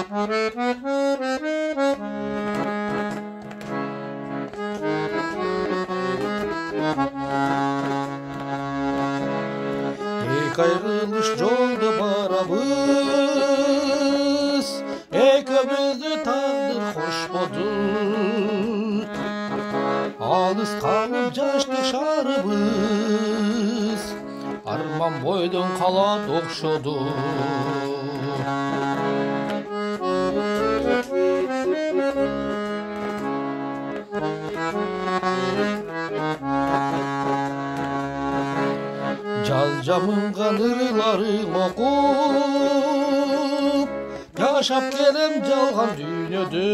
Ек ayrılış жолда барабыз, экөөбүздү тагдыр кошподу. Алыс калып жаштык шаарыбыз, арман бойдон калат окшоду. Жаз жамынган ырларым окуп, жашап келем жалган дүйнөдө.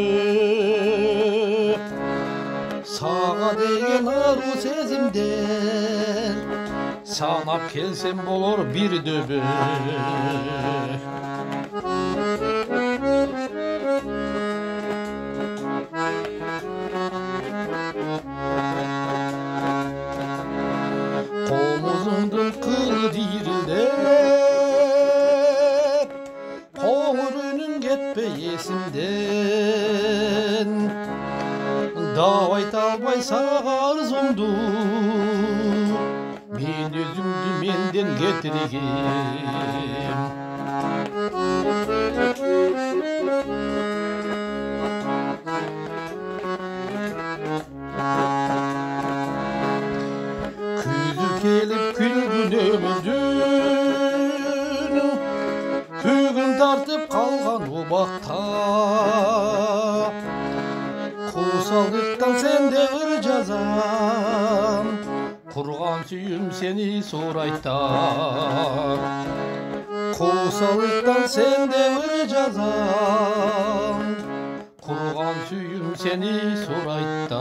Сага деген ару сезимдер санап келсем болор бир дөбө. Комузуңдун кылы дирилдеп, коңур үнүң кетпей эсимден. Дап айта албай сага арзумду, мен өзүмдү менден кетиргем. Күзү келип күлгүн өмүрдүн, көгүн тартып калган убакта. Куусалдыктан сенде ыр жазам, курган сүйүм сени сурайттар. Куусалдыктан сенде ыр жазам, курган сүйүм сени сурайттар.